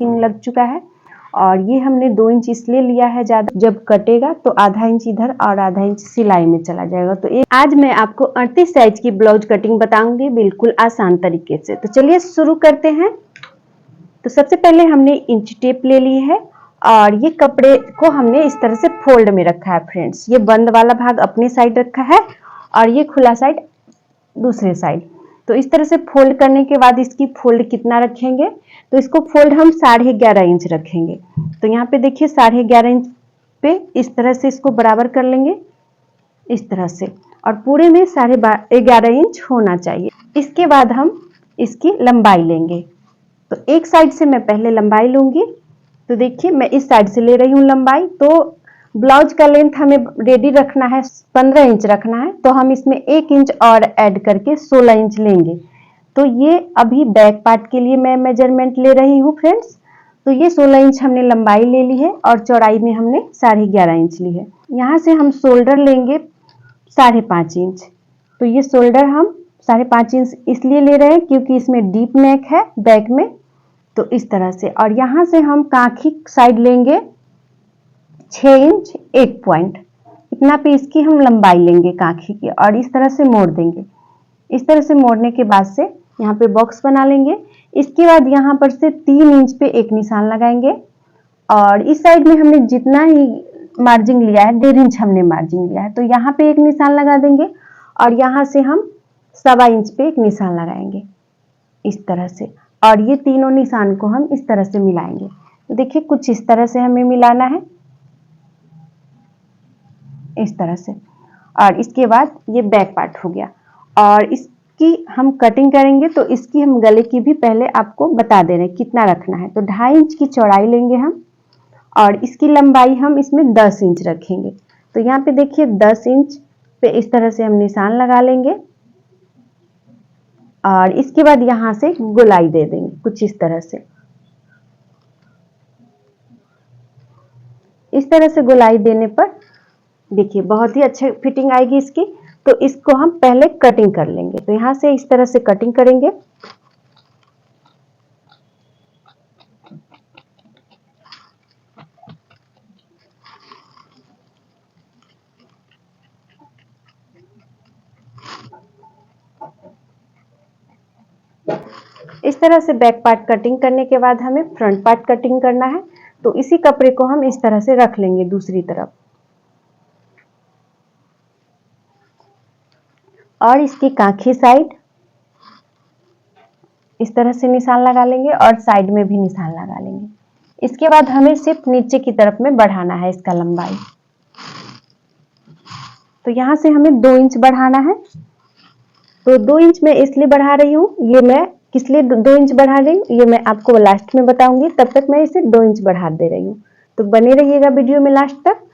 लग चुका है। और ये हमने 2 इंच इसलिए लिया है ज़्यादा, जब कटेगा तो आधा इंच इधर और आधा इंच सिलाई में चला जाएगा। तो आज मैं आपको 38 साइज की ब्लाउज कटिंग बताऊंगी बिल्कुल आसान तरीके से। तो चलिए शुरू करते हैं। तो सबसे पहले हमने इंच टेप ले ली है और ये कपड़े को हमने इस तरह से फोल्ड में रखा है फ्रेंड्स। ये बंद वाला भाग अपने साइड रखा है और ये खुला साइड दूसरे साइड। तो इस तरह से फोल्ड करने के बाद इसकी फोल्ड कितना रखेंगे, तो इसको फोल्ड हम 11.5 इंच रखेंगे। तो यहाँ पे देखिए 11.5 इंच पे इस तरह से इसको बराबर कर लेंगे इस तरह से, और पूरे में 11.5 इंच होना चाहिए। इसके बाद हम इसकी लंबाई लेंगे। तो एक साइड से मैं पहले लंबाई लूंगी। तो देखिए मैं इस साइड से ले रही हूँ लंबाई। तो ब्लाउज का लेंथ हमें रेडी रखना है 15 इंच रखना है, तो हम इसमें 1 इंच और ऐड करके 16 इंच लेंगे। तो ये अभी बैक पार्ट के लिए मैं मेजरमेंट ले रही हूँ फ्रेंड्स। तो ये 16 इंच हमने लंबाई ले ली है और चौड़ाई में हमने 11.5 इंच ली है। यहाँ से हम शोल्डर लेंगे 5.5 इंच। तो ये शोल्डर हम 5.5 इंच इसलिए ले रहे हैं क्योंकि इसमें डीप नेक है बैक में। तो इस तरह से, और यहाँ से हम कांखी साइड लेंगे 6 इंच 1 पॉइंट, इतना पे इसकी हम लंबाई लेंगे कांखी की और इस तरह से मोड़ देंगे। इस तरह से मोड़ने के बाद से यहाँ पे बॉक्स बना लेंगे। इसके बाद यहाँ पर से 3 इंच पे एक निशान लगाएंगे और इस साइड में हमने जितना ही मार्जिन लिया है 1.5 इंच हमने मार्जिन लिया है, तो यहाँ पे एक निशान लगा देंगे और यहाँ से हम 1.25 इंच पे एक निशान लगाएंगे इस तरह से। और ये तीनों निशान को हम इस तरह से मिलाएंगे। तो देखिए कुछ इस तरह से हमें मिलाना है इस तरह से। और इसके बाद ये बैक पार्ट हो गया और इसकी हम कटिंग करेंगे। तो इसकी हम गले की भी पहले आपको बता दे रहे हैं कितना रखना है। तो 2.5 इंच की चौड़ाई लेंगे हम और इसकी लंबाई हम इसमें 10 इंच रखेंगे। तो यहाँ पे देखिए 10 इंच पे इस तरह से हम निशान लगा लेंगे और इसके बाद यहाँ से गोलाई दे देंगे कुछ इस तरह से। इस तरह से गोलाई देने पर देखिए बहुत ही अच्छी फिटिंग आएगी इसकी। तो इसको हम पहले कटिंग कर लेंगे। तो यहाँ से इस तरह से कटिंग करेंगे। इस तरह से बैक पार्ट कटिंग करने के बाद हमें फ्रंट पार्ट कटिंग करना है। तो इसी कपड़े को हम इस तरह से रख लेंगे दूसरी तरफ और इसकी कांखी साइड इस तरह से निशान लगा लेंगे और साइड में भी निशान लगा लेंगे। इसके बाद हमें सिर्फ नीचे की तरफ में बढ़ाना है इसका लंबाई। तो यहाँ से हमें 2 इंच बढ़ाना है। तो 2 इंच मैं इसलिए बढ़ा रही हूँ, ये मैं किस लिए 2 इंच बढ़ा रही हूँ ये मैं आपको लास्ट में बताऊंगी। तब तक मैं इसे 2 इंच बढ़ा दे रही हूँ। तो बने रहिएगा वीडियो में लास्ट तक।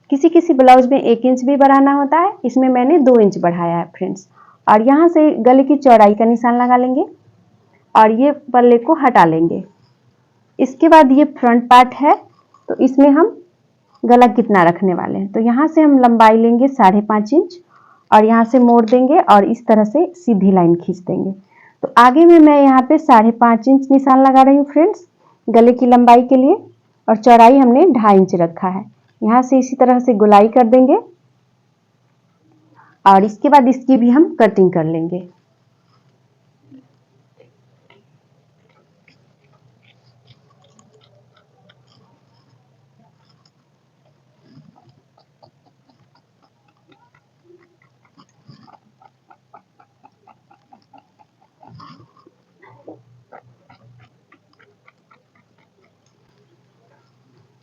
किसी किसी ब्लाउज में 1 इंच भी बढ़ाना होता है, इसमें मैंने 2 इंच बढ़ाया है फ्रेंड्स। और यहाँ से गले की चौड़ाई का निशान लगा लेंगे और ये पल्ले को हटा लेंगे। इसके बाद ये फ्रंट पार्ट है, तो इसमें हम गला कितना रखने वाले हैं। तो यहाँ से हम लंबाई लेंगे 5.5 इंच और यहाँ से मोड़ देंगे और इस तरह से सीधी लाइन खींच देंगे। तो आगे में मैं यहाँ पे 5.5 इंच निशान लगा रही हूँ फ्रेंड्स गले की लंबाई के लिए, और चौड़ाई हमने 2.5 इंच रखा है। यहाँ से इसी तरह से गोलाई कर देंगे और इसके बाद इसकी भी हम कटिंग कर लेंगे।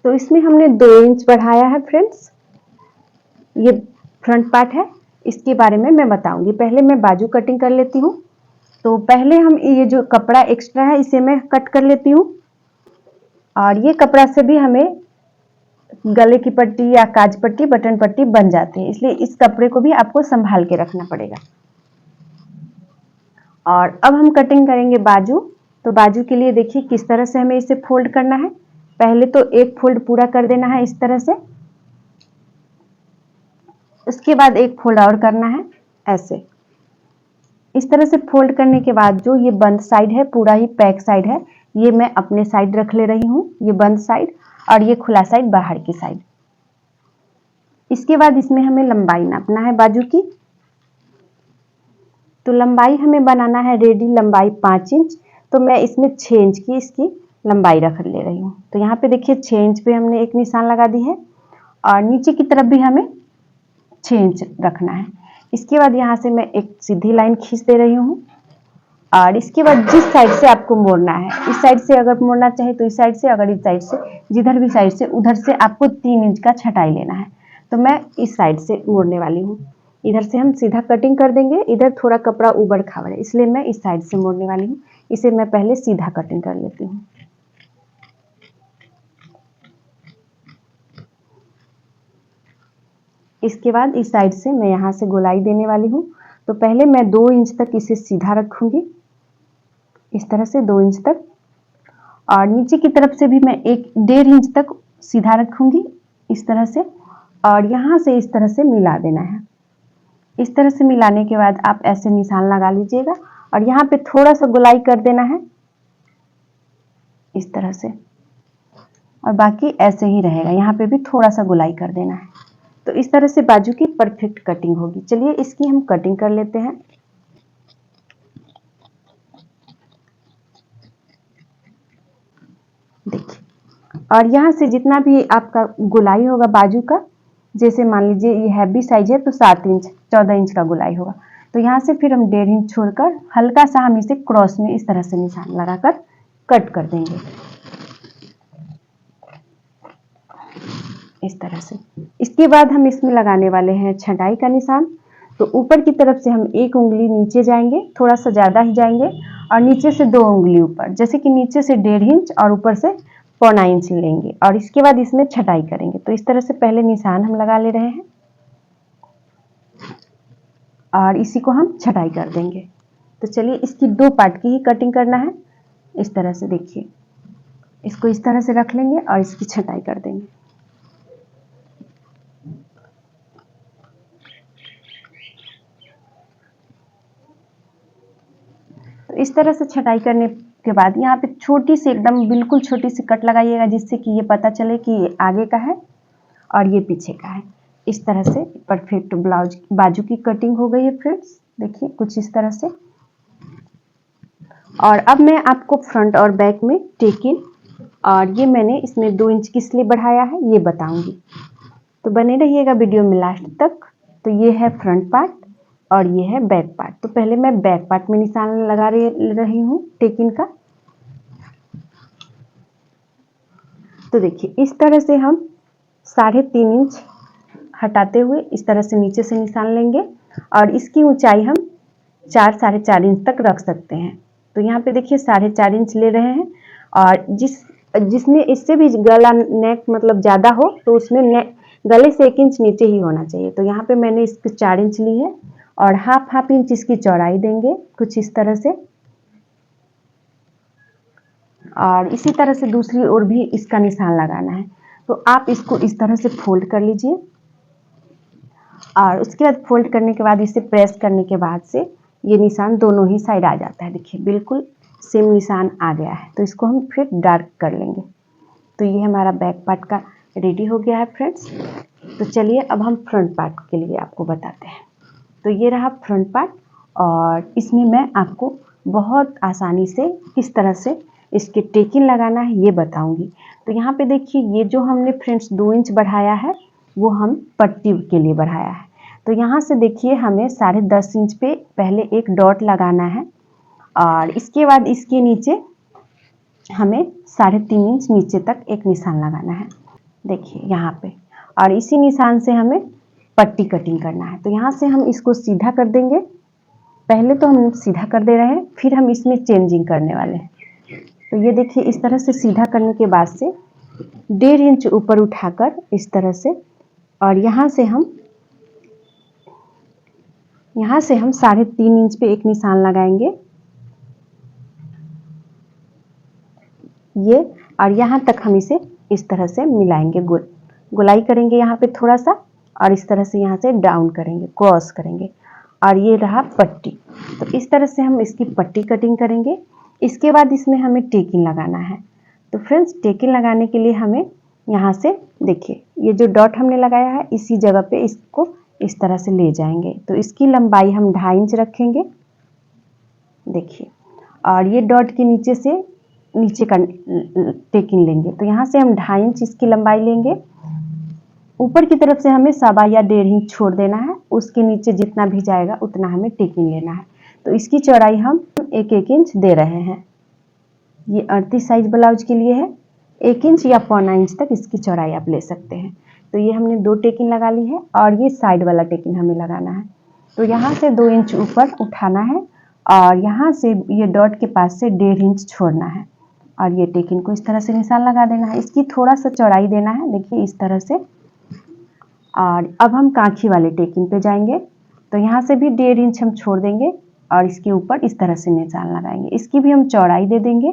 तो इसमें हमने 2 इंच बढ़ाया है फ्रेंड्स। ये फ्रंट पार्ट है, इसके बारे में मैं बताऊंगी। पहले मैं बाजू कटिंग कर लेती हूँ। तो पहले हम ये जो कपड़ा एक्स्ट्रा है इसे मैं कट कर लेती हूँ और ये कपड़ा से भी हमें गले की पट्टी या काज पट्टी बटन पट्टी बन जाती है, इसलिए इस कपड़े को भी आपको संभाल के रखना पड़ेगा। और अब हम कटिंग करेंगे बाजू। तो बाजू के लिए देखिए किस तरह से हमें इसे फोल्ड करना है। पहले तो एक फोल्ड पूरा कर देना है इस तरह से, उसके बाद एक फोल्ड और करना है ऐसे। इस तरह से फोल्ड करने के बाद जो ये बंद साइड है पूरा ही पैक साइड है, ये मैं अपने साइड रख ले रही हूँ, ये बंद साइड, और ये खुला साइड बाहर की साइड। इसके बाद इसमें हमें लंबाई नापना है बाजू की। तो लंबाई हमें बनाना है रेडी लंबाई 5 इंच। तो मैं इसमें 6 इंच की इसकी लंबाई रख ले रही हूँ। तो यहाँ पे देखिए 6 इंच पे हमने एक निशान लगा दी है, और नीचे की तरफ भी हमें 6 इंच रखना है। इसके बाद यहाँ से मैं एक सीधी लाइन खींच दे रही हूँ, और इसके बाद जिस साइड से आपको मोड़ना है, इस साइड से अगर मोड़ना चाहे तो इस साइड से, अगर इस साइड से, जिधर भी साइड से, उधर से आपको 3 इंच का छटाई लेना है। तो मैं इस साइड से मोड़ने वाली हूँ। इधर से हम सीधा कटिंग कर देंगे, इधर थोड़ा कपड़ा उबड़ खाबड़ है, इसलिए मैं इस साइड से मोड़ने वाली हूँ। इसे मैं पहले सीधा कटिंग कर लेती हूँ। इसके बाद इस साइड से मैं यहाँ से गोलाई देने वाली हूँ। तो पहले मैं 2 इंच तक इसे सीधा रखूंगी, इस तरह से 2 इंच तक, और नीचे की तरफ से भी मैं 1.5 इंच तक सीधा रखूंगी इस तरह से, और यहाँ से इस तरह से मिला देना है। इस तरह से मिलाने के बाद आप ऐसे निशान लगा लीजिएगा, और यहाँ पे थोड़ा सा गोलाई कर देना है इस तरह से, और बाकी ऐसे ही रहेगा। यहाँ पे भी थोड़ा सा गोलाई कर देना है। तो इस तरह से बाजू की परफेक्ट कटिंग होगी। चलिए इसकी हम कटिंग कर लेते हैं। देखिए, और यहाँ से जितना भी आपका गोलाई होगा बाजू का, जैसे मान लीजिए ये हैवी साइज है तो 7 इंच 14 इंच का गोलाई होगा। तो यहाँ से फिर हम 1.5 इंच छोड़कर हल्का सा हम इसे क्रॉस में इस तरह से निशान लगाकर कट कर देंगे इस तरह से। इसके बाद हम इसमें लगाने वाले हैं छटाई का निशान। तो ऊपर की तरफ से हम 1 उंगली नीचे जाएंगे, थोड़ा सा ज़्यादा ही जाएंगे, और नीचे से 2 उंगली ऊपर, जैसे कि नीचे से 1.5 इंच और ऊपर से 1.25 इंच लेंगे, और इसके बाद इसमें छटाई करेंगे। तो इस तरह से पहले निशान हम लगा ले रहे हैं, और इसी को हम छटाई कर देंगे। तो चलिए इसकी 2 पार्ट की ही कटिंग करना है। इस तरह से देखिए, इसको इस तरह से रख लेंगे और इसकी छटाई कर देंगे। तो इस तरह से छटाई करने के बाद यहाँ पे छोटी सी, एकदम बिल्कुल छोटी सी कट लगाइएगा, जिससे कि ये पता चले कि ये आगे का है और ये पीछे का है। इस तरह से परफेक्ट ब्लाउज बाजू की कटिंग हो गई है फ्रेंड्स। देखिए कुछ इस तरह से। और अब मैं आपको फ्रंट और बैक में टेकिन, और ये मैंने इसमें 2 इंच किस लिए बढ़ाया है ये बताऊंगी। तो बने रहिएगा वीडियो में लास्ट तक। तो ये है फ्रंट पार्ट और ये है बैक पार्ट। तो पहले मैं बैक पार्ट में निशान लगा रही हूँ टेकिन का। तो देखिए इस तरह से हम 3.5 इंच हटाते हुए इस तरह से नीचे से निशान लेंगे, और इसकी ऊंचाई हम 4-4.5 इंच तक रख सकते हैं। तो यहाँ पे देखिए 4.5 इंच ले रहे हैं, और जिसमें इससे भी गला नेक मतलब ज़्यादा हो तो उसमें गले से 1 इंच नीचे ही होना चाहिए। तो यहाँ पे मैंने इसकी 4 इंच ली है, और हाफ इंच इसकी चौड़ाई देंगे कुछ इस तरह से, और इसी तरह से दूसरी ओर भी इसका निशान लगाना है। तो आप इसको इस तरह से फोल्ड कर लीजिए, और उसके बाद फोल्ड करने के बाद इसे प्रेस करने के बाद से ये निशान दोनों ही साइड आ जाता है। देखिए बिल्कुल सेम निशान आ गया है। तो इसको हम फिर डार्क कर लेंगे। तो ये हमारा बैक पार्ट का रेडी हो गया है फ्रेंड्स। तो चलिए अब हम फ्रंट पार्ट के लिए आपको बताते हैं। तो ये रहा फ्रंट पार्ट, और इसमें मैं आपको बहुत आसानी से किस तरह से इसके टेकिन लगाना है ये बताऊंगी। तो यहाँ पे देखिए ये जो हमने फ्रेंड्स 2 इंच बढ़ाया है वो हम पट्टी के लिए बढ़ाया है। तो यहाँ से देखिए हमें 10.5 इंच पे पहले एक डॉट लगाना है, और इसके बाद इसके नीचे हमें 3.5 इंच नीचे तक एक निशान लगाना है। देखिए यहाँ पे, और इसी निशान से हमें पट्टी कटिंग करना है। तो यहाँ से हम इसको सीधा कर देंगे। पहले तो हम सीधा कर दे रहे हैं, फिर हम इसमें चेंजिंग करने वाले हैं। तो ये देखिए इस तरह से सीधा करने के बाद से 1.5 इंच ऊपर उठाकर इस तरह से, और यहाँ से हम 3.5 इंच पे एक निशान लगाएंगे ये, और यहाँ तक हम इसे इस तरह से मिलाएंगे, गोलाई करेंगे यहाँ पे थोड़ा सा, और इस तरह से यहाँ से डाउन करेंगे, क्रॉस करेंगे, और ये रहा पट्टी। तो इस तरह से हम इसकी पट्टी कटिंग करेंगे। इसके बाद इसमें हमें टेकिंग लगाना है। तो फ्रेंड्स टेकिंग लगाने के लिए हमें यहाँ से देखिए ये जो डॉट हमने लगाया है इसी जगह पे इसको इस तरह से ले जाएंगे। तो इसकी लंबाई हम 2.5 इंच रखेंगे देखिए, और ये डॉट के नीचे से नीचे का टेकिंग लेंगे। तो यहाँ से हम 2.5 इंच इसकी लंबाई लेंगे। ऊपर की तरफ से हमें 1.25 या 1.5 इंच छोड़ देना है, उसके नीचे जितना भी जाएगा उतना हमें टेकिंग लेना है। तो इसकी चौड़ाई हम 1-1 इंच दे रहे हैं। ये 38 साइज ब्लाउज के लिए है। 1 इंच या 1.25 इंच तक इसकी चौड़ाई आप ले सकते हैं। तो ये हमने 2 टेकिंग लगा ली है और ये साइड वाला टेकिंग हमें लगाना है। तो यहाँ से 2 इंच ऊपर उठाना है और यहाँ से ये डॉट के पास से 1.5 इंच छोड़ना है और ये टेकिंग को इस तरह से निशान लगा देना है। इसकी थोड़ा सा चौड़ाई देना है देखिए इस तरह से। और अब हम कांखी वाले टेकिंग पे जाएंगे। तो यहाँ से भी 1.5 इंच हम छोड़ देंगे और इसके ऊपर इस तरह से निशान लगाएंगे। इसकी भी हम चौड़ाई दे देंगे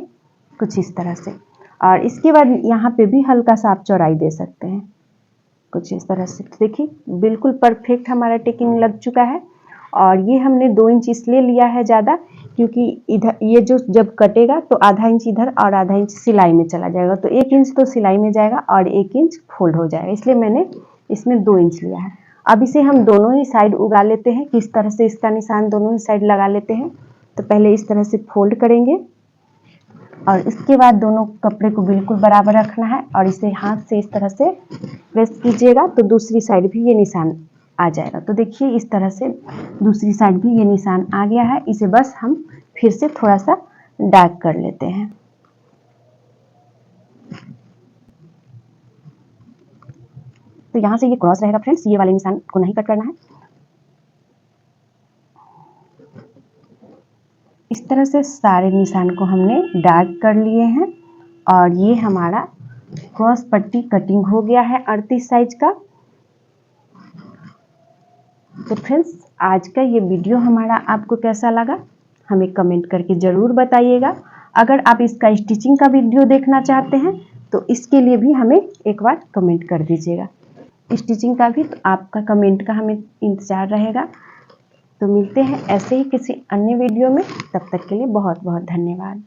कुछ इस तरह से। और इसके बाद यहाँ पे भी हल्का सा आप चौड़ाई दे सकते हैं कुछ इस तरह से। तो देखिए बिल्कुल परफेक्ट हमारा टेकिंग लग चुका है। और ये हमने 2 इंच इसलिए लिया है ज़्यादा क्योंकि इधर ये जो जब कटेगा तो आधा इंच इधर और आधा इंच सिलाई में चला जाएगा। तो 1 इंच तो सिलाई में जाएगा और 1 इंच फोल्ड हो जाएगा, इसलिए मैंने इसमें 2 इंच लिया है। अब इसे हम दोनों ही साइड उगा लेते हैं। किस तरह से इसका निशान दोनों ही साइड लगा लेते हैं। तो पहले इस तरह से फोल्ड करेंगे और इसके बाद दोनों कपड़े को बिल्कुल बराबर रखना है और इसे हाथ से इस तरह से प्रेस कीजिएगा तो दूसरी साइड भी ये निशान आ जाएगा। तो देखिए इस तरह से दूसरी साइड भी ये निशान आ गया है। इसे बस हम फिर से थोड़ा सा डार्क कर लेते हैं। तो यहाँ से ये क्रॉस रहेगा फ्रेंड्स, ये वाले निशान को नहीं कट करना है। इस तरह से सारे निशान को हमने डार्क कर लिए हैं और ये हमारा क्रॉस पट्टी कटिंग हो गया है 38 साइज का। तो फ्रेंड्स आज का ये वीडियो हमारा आपको कैसा लगा हमें कमेंट करके ज़रूर बताइएगा। अगर आप इसका स्टिचिंग का वीडियो देखना चाहते हैं तो इसके लिए भी हमें एक बार कमेंट कर दीजिएगा। स्टिचिंग का भी तो आपका कमेंट का हमें इंतज़ार रहेगा। तो मिलते हैं ऐसे ही किसी अन्य वीडियो में, तब तक के लिए बहुत बहुत धन्यवाद।